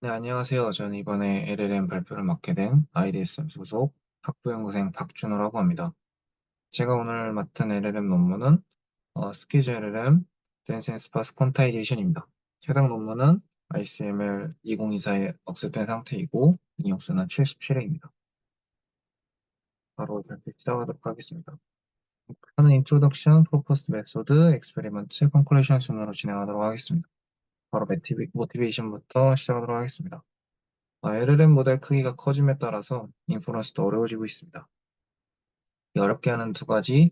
네, 안녕하세요. 저는 이번에 LLM 발표를 맡게 된 IDSM 소속 학부연구생 박준호라고 합니다. 제가 오늘 맡은 LLM 논문은 스키즈 LLM Dense Sparse Quantization 입니다. 해당 논문은 ICML 2024에 억셉된 상태이고 인용수는 77회입니다. 바로 발표 시작하도록 하겠습니다. 하는 인트로덕션, 프로포스트 메소드, 엑스페리먼트, 컨클루션 순으로 진행하도록 하겠습니다. 바로 모티베이션부터 시작하도록 하겠습니다. LLM 모델 크기가 커짐에 따라서 인퍼런스도 어려워지고 있습니다. 이 어렵게 하는 두 가지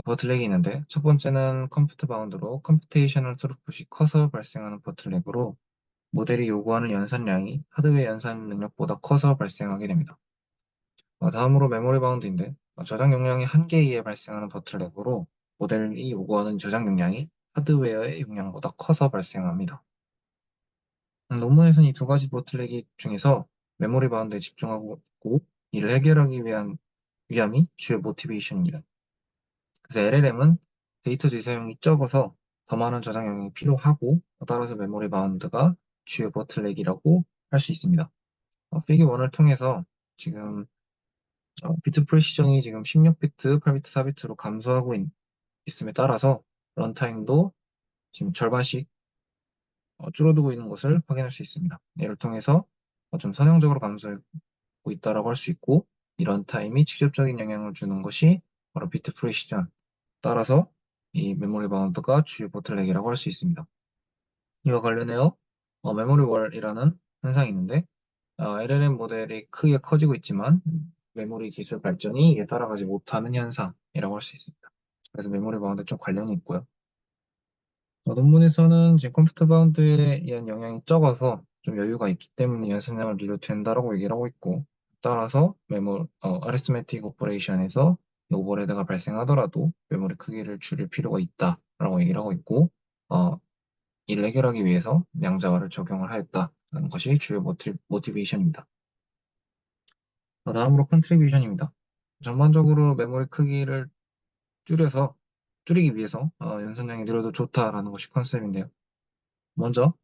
버틀렉이 있는데, 첫 번째는 컴퓨터 바운드로 컴퓨테이셔널 스루풋이 커서 발생하는 버틀렉으로 모델이 요구하는 연산량이 하드웨어 연산 능력보다 커서 발생하게 됩니다. 다음으로 메모리 바운드인데, 저장 용량이 한계에 의해 발생하는 버틀렉으로 모델이 요구하는 저장 용량이 하드웨어의 용량보다 커서 발생합니다. 논문에서는 이 두 가지 보틀렉 중에서 메모리 바운드에 집중하고 있고, 이를 해결하기 위한 위함이 주요 모티베이션입니다. 그래서 LLM은 데이터 재사용이 적어서 더 많은 저장량이 필요하고, 따라서 메모리 바운드가 주요 보틀렉이라고 할 수 있습니다. 피겨 1을 통해서 지금 비트 프리시전이 지금 16비트, 8비트, 4비트로 감소하고 있음에 따라서 런타임도 지금 절반씩 줄어들고 있는 것을 확인할 수 있습니다. 이를 통해서 좀 선형적으로 감소하고 있다라고 할 수 있고, 이런 타임이 직접적인 영향을 주는 것이 바로 비트 프리시전, 따라서 이 메모리 바운드가 주요 보틀렉이라고 할 수 있습니다. 이와 관련해서 메모리 월이라는 현상이 있는데, LLM 모델이 크게 커지고 있지만 메모리 기술 발전이 이에 따라가지 못하는 현상이라고 할 수 있습니다. 그래서 메모리 바운드 좀 관련이 있고요. 논문에서는 이제 컴퓨터 바운드에 의한 영향이 적어서 좀 여유가 있기 때문에 연산량을 늘려도 된다라고 얘기를 하고 있고, 따라서 아리스메틱 오퍼레이션에서 오버레드가 발생하더라도 메모리 크기를 줄일 필요가 있다라고 얘기를 하고 있고, 어, 이를 해결하기 위해서 양자화를 적용을 하였다는 것이 주요 모티베이션입니다. 다음으로 컨트리뷰션입니다. 전반적으로 메모리 크기를 줄이기 위해서 연산량이 늘어도 좋다라는 것이 컨셉인데요. 먼저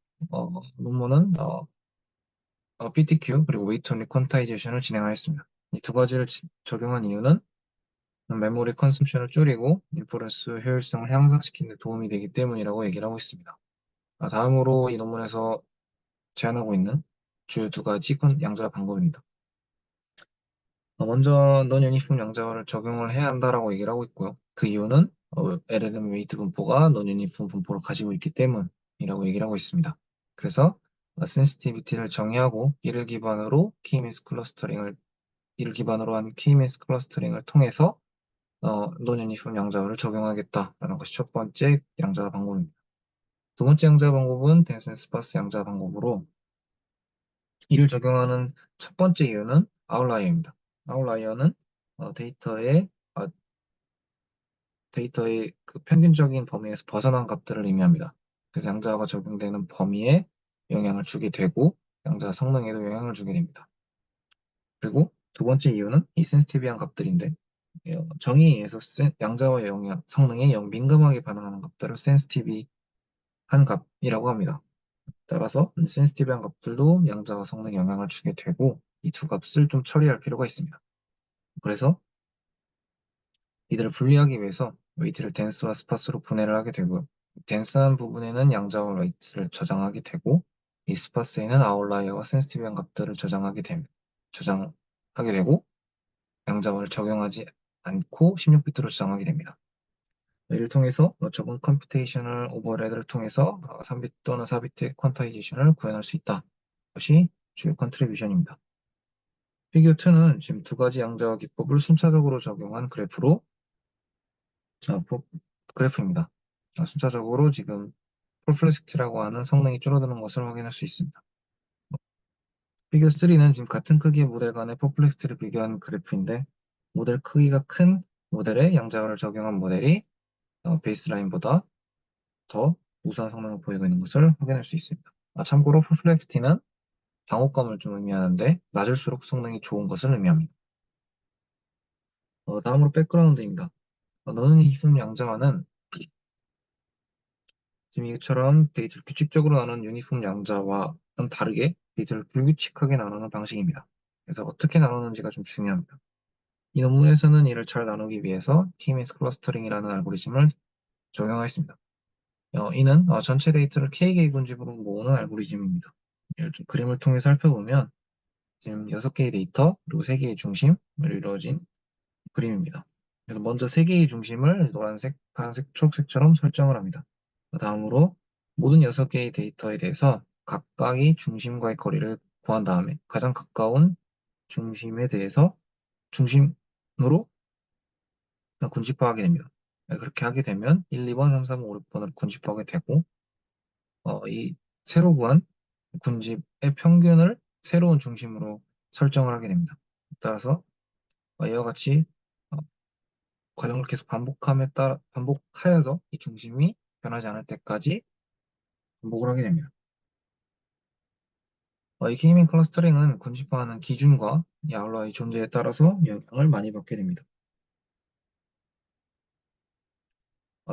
논문은 PTQ 그리고 웨이트 온리 퀀타이제이션을 진행하였습니다. 이 두 가지를 적용한 이유는 메모리 컨섬션을 줄이고 인퍼런스 효율성을 향상시키는 데 도움이 되기 때문이라고 얘기를 하고 있습니다. 다음으로 이 논문에서 제안하고 있는 주요 두 가지 양자 방법입니다. 먼저 넌 유니폼 양자화를 적용을 해야 한다라고 얘기를 하고 있고요. 그 이유는 LLM 웨이트 분포가 넌 유니폼 분포를 가지고 있기 때문이라고 얘기를 하고 있습니다. 그래서 센시티비티를 정의하고 이를 기반으로 한 k-means 클러스터링을 통해서 논 유니폼 양자화를 적용하겠다라는 것이 첫 번째 양자화 방법입니다. 두 번째 양자화 방법은 덴슨 스파스 양자화 방법으로, 이를 적용하는 첫 번째 이유는 아웃라이어입니다. 아웃라이어는 어, 데이터의 어, 데이터의 그 평균적인 범위에서 벗어난 값들을 의미합니다. 그래서 양자화가 적용되는 범위에 영향을 주게 되고 양자화 성능에도 영향을 주게 됩니다. 그리고 두 번째 이유는 이 센시티비한 값들인데, 정의에 의해서 양자화 성능에 민감하게 반응하는 값들을 센시티비한 값이라고 합니다. 따라서 센시티브한 값들도 양자와 성능에 영향을 주게 되고, 이 두 값을 좀 처리할 필요가 있습니다. 그래서 이들을 분리하기 위해서 웨이트를 덴스와 스파스로 분해를 하게 되고요. 덴스한 부분에는 양자와 웨이트를 저장하게 되고, 이 스파스에는 아웃라이어와 센시티브한 값들을 저장하게 되고, 양자와를 적용하지 않고 16비트로 저장하게 됩니다. 이를 통해서 적은 컴퓨테이셔널 오버레드를 통해서 3비트 또는 4비트의 퀀타이제이션을 구현할 수 있다. 것이 주요 컨트리뷰션입니다. 피겨 2는 지금 두 가지 양자화 기법을 순차적으로 적용한 어, 포- 그래프입니다. 순차적으로 지금 퍼플렉시티라고 하는 성능이 줄어드는 것을 확인할 수 있습니다. 피겨 3는 지금 같은 크기의 모델 간의 퍼플렉시티를 비교한 그래프인데, 모델 크기가 큰 모델에 양자화를 적용한 모델이 베이스라인보다 더 우수한 성능을 보이고 있는 것을 확인할 수 있습니다. 참고로 퍼플렉시티는 당혹감을 좀 의미하는데 낮을수록 성능이 좋은 것을 의미합니다. 다음으로 백그라운드입니다. 너는 이품 양자와는 지금 이처럼 데이터를 규칙적으로 나눈 유니폼 양자와 다르게 데이터를 불규칙하게 나누는 방식입니다. 그래서 어떻게 나누는지가 좀 중요합니다. 이 논문에서는 이를 잘 나누기 위해서 K-means 클러스터링이라는 알고리즘을 적용하였습니다. 이는 전체 데이터를 K개의 군집으로 모으는 알고리즘입니다. 이를 좀 그림을 통해 살펴보면 지금 6개의 데이터 그리고 3개의 중심으로 이루어진 그림입니다. 그래서 먼저 3개의 중심을 노란색, 파란색, 초록색처럼 설정을 합니다. 다음으로 모든 6개의 데이터에 대해서 각각의 중심과의 거리를 구한 다음에 가장 가까운 중심에 대해서 중심으로 군집화하게 됩니다. 그렇게 하게 되면 1, 2번, 3, 4, 5, 6번을 군집화하게 되고 이 새로 구한 군집의 평균을 새로운 중심으로 설정을 하게 됩니다. 따라서 이와 같이 어, 과정을 계속 반복하여서 이 중심이 변하지 않을 때까지 반복을 하게 됩니다. 이 K-mean 클러스터링은 군집화하는 기준과 이 ROI 존재에 따라서 영향을 많이 받게 됩니다.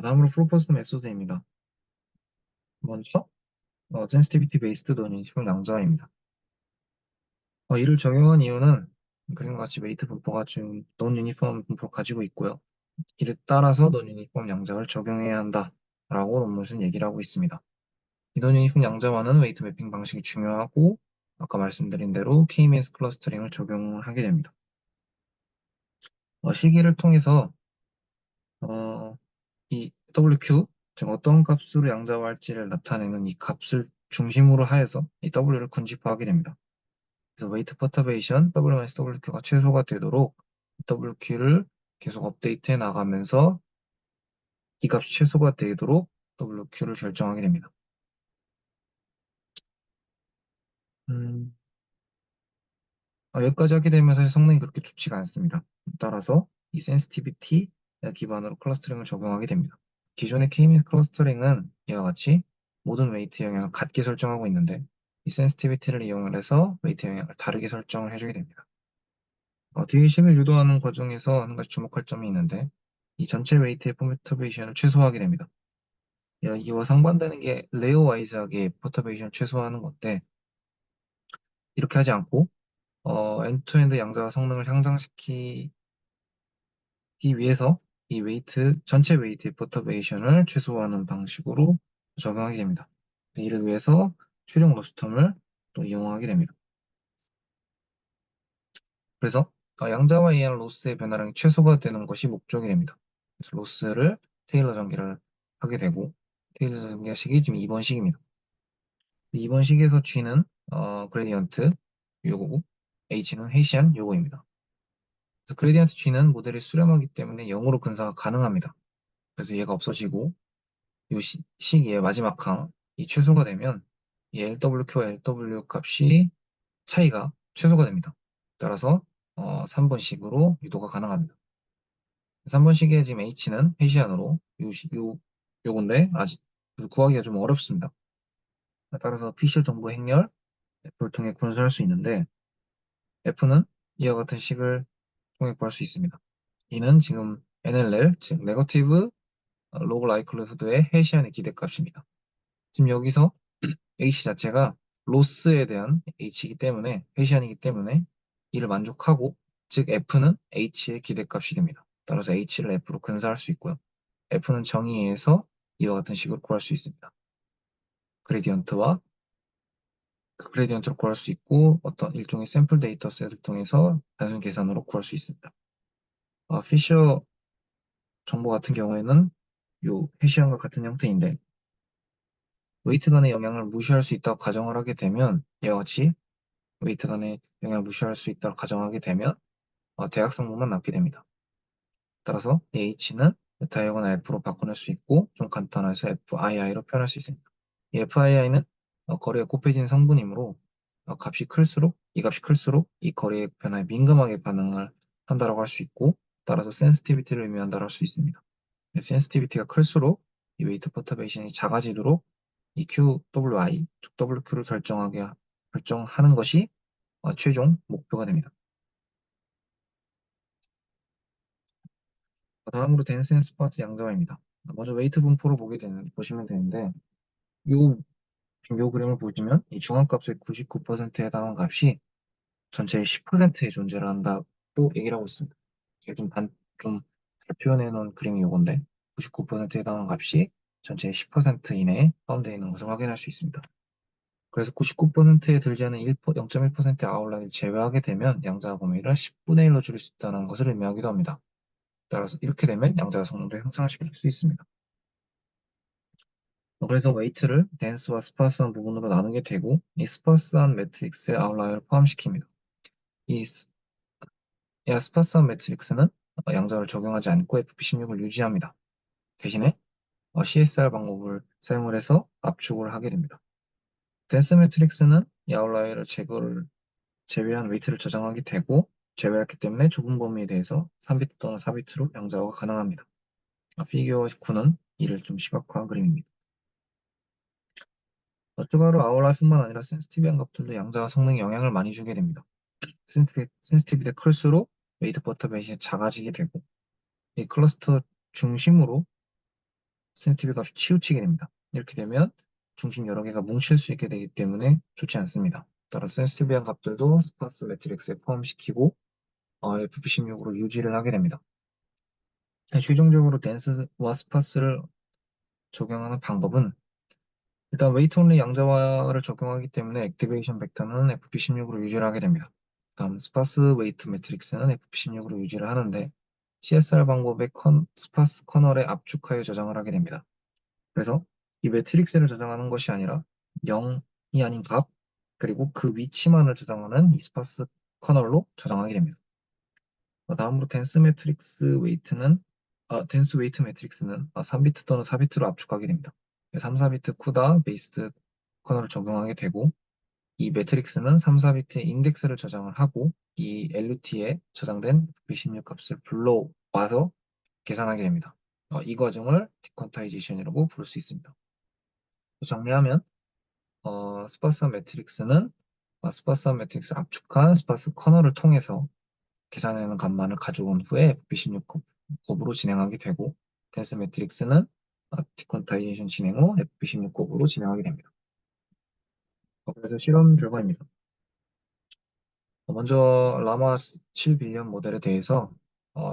다음으로 프로포스 메소드입니다. 먼저 sensitivity based non-uniform 양자입니다. 이를 적용한 이유는 그림과 같이 웨이트 분포가 지금 non-uniform 분포를 가지고 있고요. 이를 따라서 non-uniform 양자를 적용해야 한다라고 논문에서는 얘기를 하고 있습니다. 이 non-uniform 양자와는 웨이트 매핑 방식이 중요하고 아까 말씀드린 대로 K-means 클러스터링을 적용을 하게 됩니다. 실기를 통해서 이 WQ, 즉 어떤 값으로 양자화할지를 나타내는 이 값을 중심으로 하여서 이 W를 군집화하게 됩니다. 그래서 웨이트 퍼터베이션 W-WQ가 최소가 되도록 WQ를 계속 업데이트해 나가면서 이 값이 최소가 되도록 WQ를 결정하게 됩니다. 음, 여기까지 하게 되면 사실 성능이 그렇게 좋지가 않습니다. 따라서 이 센시티비티 기반으로 클러스터링을 적용하게 됩니다. 기존의 K-means 클러스터링은 이와 같이 모든 웨이트 영향을 같게 설정하고 있는데 이 센시티비티를 이용을 해서 웨이트 영향을 다르게 설정을 해주게 됩니다. 뒤의 식을 유도하는 과정에서 한 가지 주목할 점이 있는데 이 전체 웨이트의 퍼터베이션을 최소화하게 됩니다. 이와 상반되는 게 레어 와이즈하게 퍼터베이션을 최소화하는 건데 이렇게 하지 않고 엔드투엔드 양자와 성능을 향상시키기 위해서 이 전체 웨이트의 퍼터베이션을 최소화하는 방식으로 적용하게 됩니다. 이를 위해서 최종 로스텀을 또 이용하게 됩니다. 그래서 양자와 의한 로스의 변화량이 최소가 되는 것이 목적이 됩니다. 그래서 로스를 테일러 전개를 하게 되고 테일러 전개식이 지금 2번 식입니다. 2번 식에서 G는 그레디언트 요거고 H는 헤시안 요거입니다. 그래서 그레디언트 G는 모델이 수렴하기 때문에 0으로 근사가 가능합니다. 그래서 얘가 없어지고 이 식의 마지막 항이 최소가 되면 이 LWQ와 LW 값이 차이가 최소가 됩니다. 따라서 3번식으로 유도가 가능합니다. 3번식의 지금 H는 헤시안으로 요건데 아직 구하기가 좀 어렵습니다. 따라서 피셔 정보 행렬 F를 통해 군수할 수 있는데 F는 이와 같은 식을 통해 구할 수 있습니다. 이는 지금 NLL, 즉 네거티브 로그 라이클리후드의 헤시안의 기대값입니다. 지금 여기서 H 자체가 로스에 대한 H이기 때문에 헤시안이기 때문에 이를 만족하고 즉 F는 H의 기대값이 됩니다. 따라서 H를 F로 근사할 수 있고요. F는 정의에서 이와 같은 식으로 구할 수 있습니다. 그레디언트와 그 그레디언트로 구할 수 있고 어떤 일종의 샘플 데이터셋을 통해서 단순 계산으로 구할 수 있습니다. 피셔 정보 같은 경우에는 요 헤시안과 같은 형태인데 웨이트 간의 영향을 무시할 수 있다고 가정을 하게 되면 이와 같이 웨이트 간의 영향을 무시할 수 있다고 가정하게 되면 대각성분만 남게 됩니다. 따라서 H는 베타이거나 F로 바꿔낼 수 있고 좀 간단해서 FII로 표현할 수 있습니다. 이 FII는 거리가 곱해진 성분이므로 이 값이 클수록 이 거리의 변화에 민감하게 반응을 한다고 할 수 있고 따라서 센시티비티를 의미한다고 할 수 있습니다. 센시티비티가 클수록 이 웨이트 퍼터베이션이 작아지도록 이 QWI, 즉 WQ를 결정하는 것이 최종 목표가 됩니다. 다음으로 댄스 앤 스포츠 양자화입니다. 먼저 웨이트 분포를 보시면 되는데 이 지금 이 그림을 보시면 이 중앙값의 99%에 해당하는 값이 전체의 10%의 존재를 한다고 얘기를 하고 있습니다. 이게 잘 표현해 놓은 그림이 요건데 99%에 해당하는 값이 전체의 10% 이내에 포함되어 있는 것을 확인할 수 있습니다. 그래서 99%에 들지 않은 0.1%의 아웃라인을 제외하게 되면 양자가 범위를 10분의 1로 줄일 수 있다는 것을 의미하기도 합니다. 따라서 이렇게 되면 양자가 성능도 향상을 시킬 수 있습니다. 그래서 웨이트를 덴스와 스파스한 부분으로 나누게 되고 이 스파스한 매트릭스에 아웃라이어를 포함시킵니다. 이 스파스한 매트릭스는 양자를 적용하지 않고 FP16을 유지합니다. 대신에 CSR 방법을 사용을 해서 압축을 하게 됩니다. 덴스 매트릭스는 이 아웃라이어를 제외한 웨이트를 저장하게 되고 제외했기 때문에 좁은 범위에 대해서 3비트 또는 4비트로 양자화가 가능합니다. 피겨 9는 이를 좀 시각화한 그림입니다. 추가로 아웃라이어뿐만 아니라 센시티비한 값들도 양자화 성능에 영향을 많이 주게 됩니다. 센시티비티가 클수록 웨이트 퍼터베이션이 작아지게 되고 이 클러스터 중심으로 센시티비 값이 치우치게 됩니다. 이렇게 되면 중심 여러 개가 뭉칠 수 있게 되기 때문에 좋지 않습니다. 따라서 센시티비한 값들도 스파스 매트릭스에 포함시키고 FP16으로 유지를 하게 됩니다. 최종적으로 덴스와 스파스를 적용하는 방법은 일단 웨이트 온리 양자화를 적용하기 때문에 액티베이션 벡터는 FP16으로 유지를 하게 됩니다. 다음 스파스 웨이트 매트릭스는 FP16으로 유지를 하는데 CSR 방법의 스파스 커널에 압축하여 저장을 하게 됩니다. 그래서 이 매트릭스를 저장하는 것이 아니라 0이 아닌 값 그리고 그 위치만을 저장하는 이 스파스 커널로 저장하게 됩니다. 다음으로 덴스 웨이트 매트릭스는 3비트 또는 4비트로 압축하게 됩니다. 3, 4비트 쿠다 베이스드 커널을 적용하게 되고 이 매트릭스는 3, 4비트의 인덱스를 저장을 하고 이 LUT에 저장된 FP16 값을 불러와서 계산하게 됩니다. 이 과정을 디퀀타이제이션이라고 부를 수 있습니다. 정리하면 스파스한 매트릭스 압축한 스파스 커널을 통해서 계산하는 값만을 가져온 후에 FP16 곱으로 진행하게 되고 덴스 매트릭스는 디퀀타이제이션 진행 후 FP16 곱으로 진행하게 됩니다. 그래서 실험 결과입니다. 먼저 라마 7빌리언 모델에 대해서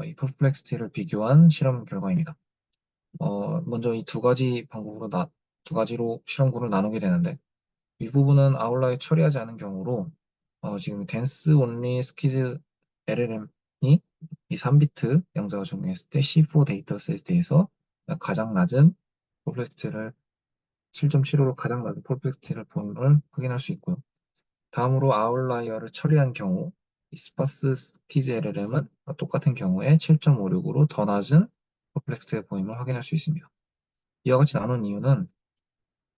이 퍼플렉스티를 비교한 실험 결과입니다. 먼저 이 두 가지로 실험군을 나누게 되는데 이 부분은 아웃라이어 처리하지 않은 경우로 지금 덴스 온리 스키즈 LLM이 이 3비트 양자가 적용했을 때 C4 데이터셋에서 가장 낮은 퍼플렉스티를 7.75로 가장 낮은 퍼플렉스티를 본을 확인할 수 있고요. 다음으로 아웃라이어를 처리한 경우 이 스파스 스키즈 LLM은 똑같은 경우에 7.56으로 더 낮은 퍼플렉스티의 보임을 확인할 수 있습니다. 이와 같이 나눈 이유는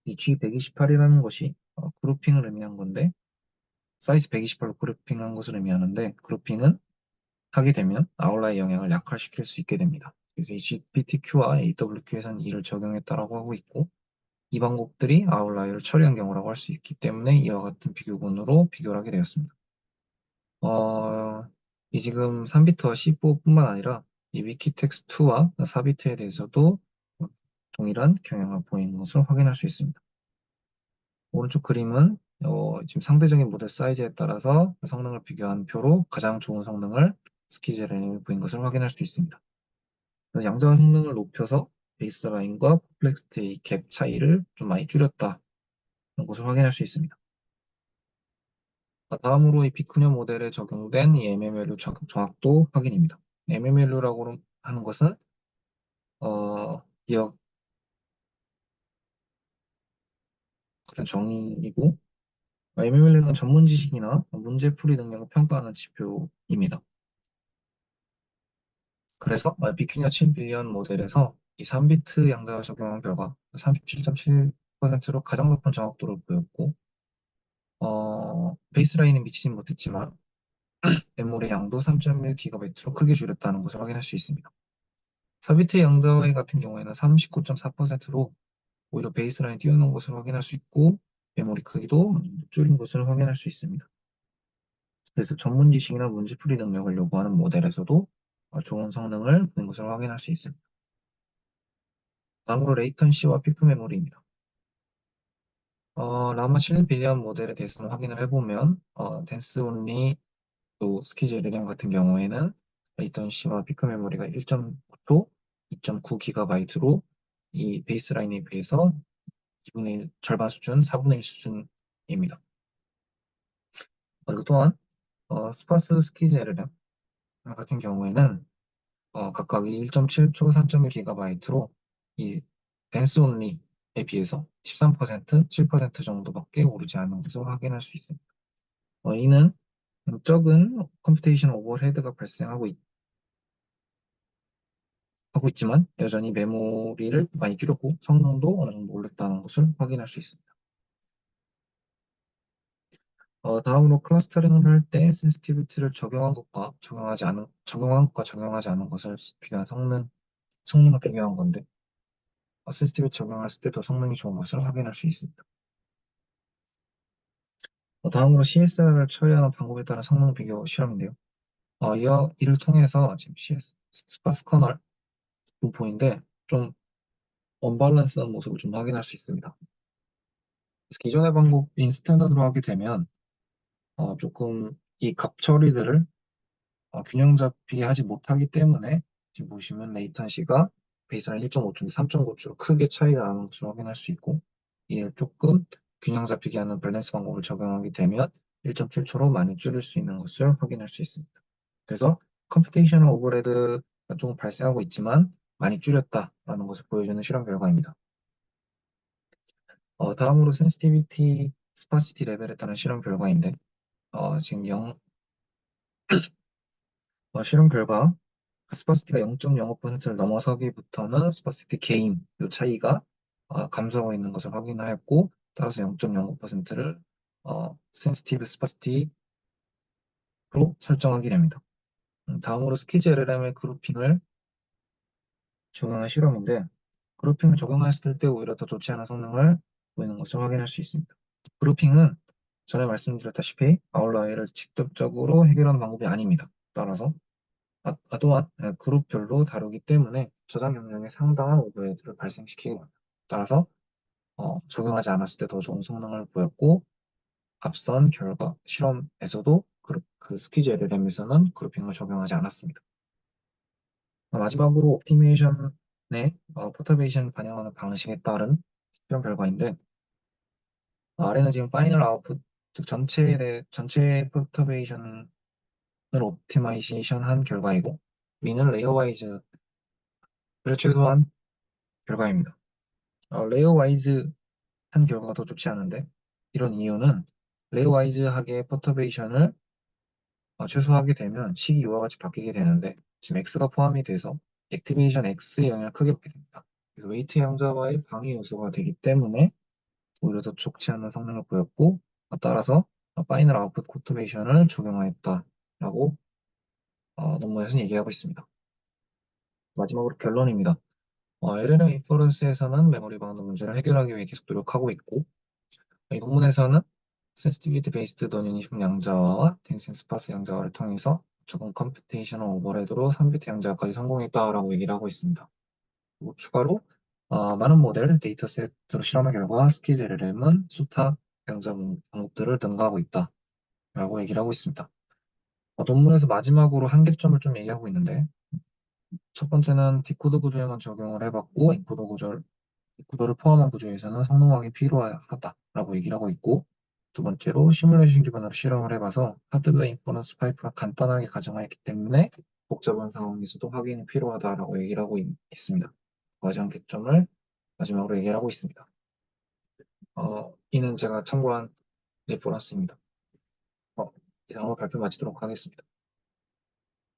이 G128이라는 것이 그룹핑을 의미한 건데 사이즈 128로 그룹핑한 것을 의미하는데 그룹핑은 하게 되면 아웃라이어 영향을 약화시킬 수 있게 됩니다. 그래서 이 GPTQ와 AWQ에서는 이를 적용했다라고 하고 있고 이 방법들이 아웃라이어를 처리한 경우라고 할 수 있기 때문에 이와 같은 비교군으로 비교를 하게 되었습니다. 이 지금 3비트와 C4뿐만 아니라 이 위키텍스트2와 4비트에 대해서도 동일한 경향을 보이는 것을 확인할 수 있습니다. 오른쪽 그림은 지금 상대적인 모델 사이즈에 따라서 성능을 비교한 표로 가장 좋은 성능을 스키즈라인이 보인 것을 확인할 수 있습니다. 양자 성능을 높여서 베이스라인과 퍼플렉스티의 갭 차이를 좀 많이 줄였다는 것을 확인할 수 있습니다. 다음으로 이 비크녀 모델에 적용된 이 MMLU 정확도 확인입니다. MMLU라고 하는 것은 이와 같은 정의이고 MMLU는 전문 지식이나 문제풀이 능력을 평가하는 지표입니다. 그래서 비퀴니아 7빌리언 모델에서 이 3비트 양자를 적용한 결과 37.7%로 가장 높은 정확도를 보였고 베이스라인은 미치진 못했지만 메모리 양도 3.1GB로 크게 줄였다는 것을 확인할 수 있습니다. 4비트 양자화 같은 경우에는 39.4%로 오히려 베이스라인 띄워놓은 것을 확인할 수 있고 메모리 크기도 줄인 것을 확인할 수 있습니다. 그래서 전문 지식이나 문제풀이 능력을 요구하는 모델에서도 좋은 성능을 보인 것을 확인할 수 있습니다. 다음으로 레이턴시와 피크 메모리입니다. 라마 7 빌리언 모델에 대해서는 확인을 해보면, 댄스 온리 또 스키제리랑 같은 경우에는 레이턴시와 피크 메모리가 1.9초, 2.9GB로 이 베이스라인에 비해서 2분의 1, 절반 수준, 4분의 1 수준입니다. 그리고 또한 스파스 스키제리랑 같은 경우에는 각각 1.7초, 3.1GB로 이 댄스 온리에 비해서 13%, 7% 정도밖에 오르지 않은 것을 확인할 수 있습니다. 이는 적은 컴퓨테이션 오버헤드가 발생하고 하고 있지만 여전히 메모리를 많이 줄였고 성능도 어느 정도 올렸다는 것을 확인할 수 있습니다. 다음으로 클러스터링을 할 때 센시티비티를 적용한 것과 적용하지 않은 것을 비교한 성능을 비교한 건데, 센시티비티 적용했을 때 더 성능이 좋은 것을 확인할 수 있습니다. 다음으로 CSR을 처리하는 방법에 따른 성능 비교 실험인데요. 이를 통해서 지금 스파스 커널 분포인데 좀 언밸런스한 모습을 좀 확인할 수 있습니다. 그래서 기존의 방법인 스탠다드로 하게 되면 조금 이 값 처리들을 균형 잡히게 하지 못하기 때문에 지금 보시면 레이턴시가 베이스라인 1.5초인데 3.5초로 크게 차이가 나는 것을 확인할 수 있고, 이를 조금 균형 잡히게 하는 밸런스 방법을 적용하게 되면 1.7초로 많이 줄일 수 있는 것을 확인할 수 있습니다. 그래서 컴퓨테이셔널 오버헤드가 조금 발생하고 있지만 많이 줄였다라는 것을 보여주는 실험 결과입니다. 다음으로 센시티비티, 스파시티 레벨에 따른 실험 결과인데, 지금 실험 결과 스파시티가 0.05%를 넘어서기부터는 스파시티 게인, 이 차이가 감소하고 있는 것을 확인하였고, 따라서 0.05%를 센시티브 스파시티로 설정하게 됩니다. 다음으로 스키즈 LLM의 그룹핑을 적용한 실험인데, 그룹핑을 적용했을 때 오히려 더 좋지 않은 성능을 보이는 것을 확인할 수 있습니다. 그룹핑은 전에 말씀드렸다시피 아웃라이어를 직접적으로 해결하는 방법이 아닙니다. 따라서 또한 그룹별로 다루기 때문에 저장 용량에 상당한 오버헤드를 발생시키게 됩니다. 따라서 적용하지 않았을 때 더 좋은 성능을 보였고, 앞선 결과 실험에서도 그 스퀴즈 LLM에서는 그룹핑을 적용하지 않았습니다. 마지막으로 옵티메이션의 포터베이션 반영하는 방식에 따른 실험 결과인데, 아래는 지금 파이널 아웃풋, 즉 전체 포터베이션을 옵티마이제이션 한 결과이고, 위는 레이어 와이즈를 최소한 결과입니다. 레이어 와이즈 한 결과가 더 좋지 않은데, 이런 이유는 레이어 와이즈하게 퍼터베이션을 최소화하게 되면 식이 이와 같이 바뀌게 되는데, 지금 X가 포함이 돼서 액티베이션 X의 영향을 크게 받게 됩니다. 그래서 웨이트 양자와의 방해 요소가 되기 때문에 오히려 더 좋지 않은 성능을 보였고, 따라서 파이널 아웃풋 코터베이션을 적용하였다라고 논문에서는 얘기하고 있습니다. 마지막으로 결론입니다. LLM 인퍼런스에서는 메모리 바운드 문제를 해결하기 위해 계속 노력하고 있고, 이 논문에서는 센시티비티 베이스드 너니니즘 양자화와 댄싱 스파스 양자화를 통해서 조금 컴퓨테이셔널 오버레드로 3비트 양자화까지 성공했다라고 얘기를 하고 있습니다. 그리고 추가로 많은 모델 데이터셋으로 실험한 결과 스키즈 LLM은 수타 양자 방법들을 능가하고 있다라고 얘기를 하고 있습니다. 논문에서 마지막으로 한계점을 좀 얘기하고 있는데, 첫 번째는 디코더 구조에만 적용을 해봤고 인코더를 포함한 구조에서는 성능화가 필요하다라고 얘기를 하고 있고, 두 번째로 시뮬레이션 기반으로 실험을 해봐서 하드웨어 인퍼런스 파이프를 간단하게 가정하였기 때문에 복잡한 상황에서도 확인이 필요하다라고 얘기를 하고 있습니다. 과정 개점을 마지막으로 얘기를 하고 있습니다. 이는 제가 참고한 레퍼런스입니다. 이상으로 발표 마치도록 하겠습니다.